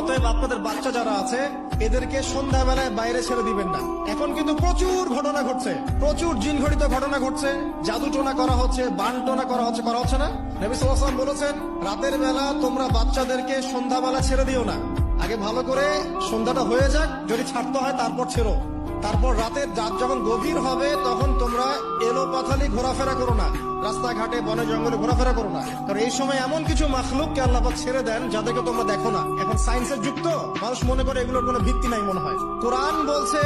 অতএব আপনাদের বাচ্চা যারা আছে এদেরকে সন্ধ্যাবেলায় বাইরে ছেড়ে দিবেন না। এখন কিন্তু প্রচুর ঘটনা ঘটছে, প্রচুর জিনঘটিত ঘটনা ঘটছে, জাদুটোনা করা হচ্ছে, বানটোনা করা হচ্ছে না। নবী সাল্লাল্লাহু আলাইহি ওয়াসাল্লাম বলেছেন, রাতের বেলা তোমরা বাচ্চাদেরকে সন্ধ্যাবেলা ছেড়ে দিও না, আগে ভালো করে সন্ধ্যাটা হয়ে যাক, যদি ছাড়তে হয় তারপর ছেড়ো। তারপর রাতের রাত যখন গভীর হবে তখন তোমরা এলোপাথালি ঘোরাফেরা করো না, রাস্তাঘাটে বনে জঙ্গলে ঘোরাফেরা করো না, কারণ এই সময় এমন কিছু মাখলুককে আল্লাহ পাক ছেড়ে দেন যাদেরকে তোমরা দেখো না। এখন সায়েন্সের যুগ তো, মানুষ মনে করে এগুলোর কোনো ভিত্তি নাই মনে হয়। কোরআন বলছে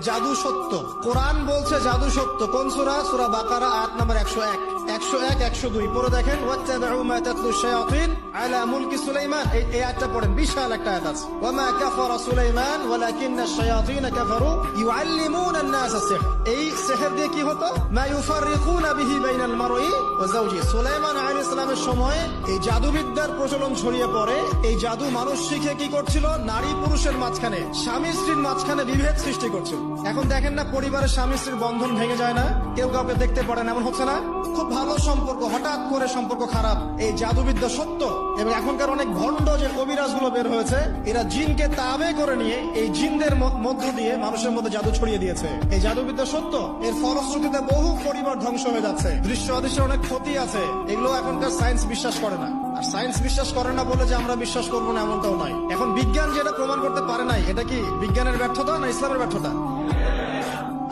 জাদু সত্য, কোরআন বলছে জাদু সত্য। কোন সূরা? সূরা বাকারা আয়াত নাম্বার 101, 101, 102 পড়ে দেখেন। ওয়াত্তাবিউ মা তাতলু শায়াতিন আলা মুলকি সুলাইমান, এই আয়াতটা পড়েন, বিশাল একটা আয়াত আছে। ওয়া মা কাফারা সুলাইমান ওয়ালাকিন্না শায়াতিন কাফারু ইউআল্লিমুনা আন-নাস সিহর। এই সিহর দিয়ে কি হতো? মা ইউফাররিকুনা বিহি বাইনাল মারই ওয়া যাওজি। সুলাইমান আলাইহিস সালামের সময় এই জাদুবিদ্যার প্রচলন ছড়িয়ে পড়ে। এই জাদু মানুষ শিখে কি করছিল? নারী পুরুষের মাঝখানে, স্বামী স্ত্রীর মাঝখানে বিভেদ সৃষ্টি করছিল। এখন দেখেন না, পরিবারের স্বামী স্ত্রীর বন্ধন ভেঙে যায় না, কেউ কাউকে দেখতে পারে না, এমন হচ্ছে না? খুব ভালো সম্পর্ক, হঠাৎ করে সম্পর্ক খারাপ। এই জাদুবিদ্যা সত্য। এবং এখনকার অনেক ভণ্ড যে কবিরাজগুলো বের হয়েছে, এরা জিনকে তাবে করে নিয়ে এই জিনদের মধ্য দিয়ে মানুষের মধ্যে জাদু ছড়িয়ে দিয়েছে। এই জাদুবিদ্যা সত্য। এর ফলশ্রুতিতে বহু পরিবার ধ্বংস হয়ে যাচ্ছে, দৃশ্য অদৃশ্যের অনেক ক্ষতি আছে। এগুলো এখনকার সায়েন্স বিশ্বাস করে না। আর সায়েন্স বিশ্বাস করে না বলে যে আমরা বিশ্বাস করবো না এমনটাও নয়। এখন বিজ্ঞান যেটা প্রমাণ করতে পারে নাই, এটা কি বিজ্ঞানের ব্যর্থতা না ইসলামের ব্যর্থতা?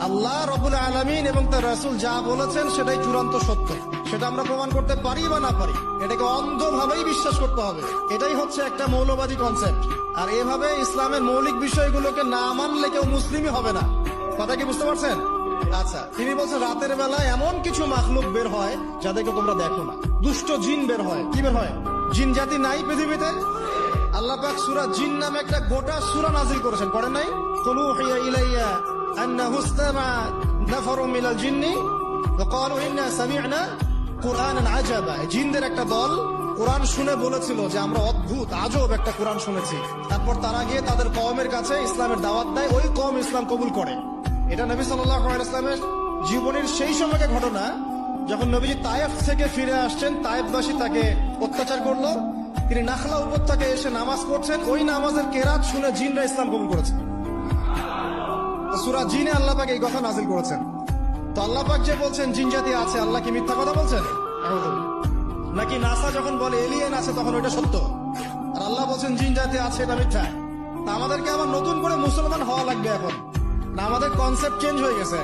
আল্লাহ রাব্বুল আলামিন এবং তার রাসূল যা বলেছেন সেটাই চূড়ান্ত সত্য। সেটা আমরা প্রমাণ করতে পারি বা না পারি, এটাকে অন্ধভাবেই বিশ্বাস করতে হবে। এটাই হচ্ছে একটা মৌলবাদী কনসেপ্ট। আর এভাবে ইসলামের মৌলিক বিষয়গুলোকে না মানলে কেউ মুসলিমই হবে না। কথা কি বুঝতে পারছেন? আচ্ছা, তিনি বলছেন রাতের বেলা এমন কিছু মাখলুক বের হয় যাদেরকে তোমরা দেখো না। দুষ্ট জিন বের হয়। কি বের হয়? জিন জাতি নাই পৃথিবীতে? আল্লাহ পাক সূরা জিন নামে একটা গোটা সূরা নাযিল করেছেন, করেন নাই? কুলু হিয়া ইলাইয়া আন্নাহু ইসতামা নাফারুম মিনাল জিন্নি ওয়া ক্বালু ইন্না সামি'না কুরআনান আজাবা। জিনদের একটা দল কোরআন শুনে বলেছিল যে আমরা অদ্ভুত আজব একটা কোরআন শুনেছি। তারপর তারা গিয়ে তাদের কওমের কাছে ইসলামের দাওয়াত দেয়, ওই কওম ইসলাম কবুল করে। এটা নবী সাল্লাল্লাহু আলাইহি ওয়াসাল্লামের জীবনের সেই সময়কার ঘটনা, যখন নবীজি তায়েফ থেকে ফিরে আসছেন। তায়েফবাসী তাকে অত্যাচার করলো। তিনি নাখলা উপত্যকায় এসে নামাজ পড়ছেন, ওই নামাজের কেরাত শুনে জিনরা ইসলাম কবুল করেছে। সূরা জিনে আল্লাহ পাক এই কথা নাযিল করেছেন। তো আল্লাহ পাক যে বলছেন জিন জাতি আছে, আল্লাহ কি মিথ্যা কথা বলছেন? নাকি নাসা যখন বলে এলিয়েন আছে তখন ওইটা সত্য, আর আল্লাহ বলছেন জিন জাতি আছে এটা মিথ্যা? তা আমাদেরকে আবার নতুন করে মুসলমান হওয়া লাগবে এখন না? আমাদের কনসেপ্ট চেঞ্জ হয়ে গেছে।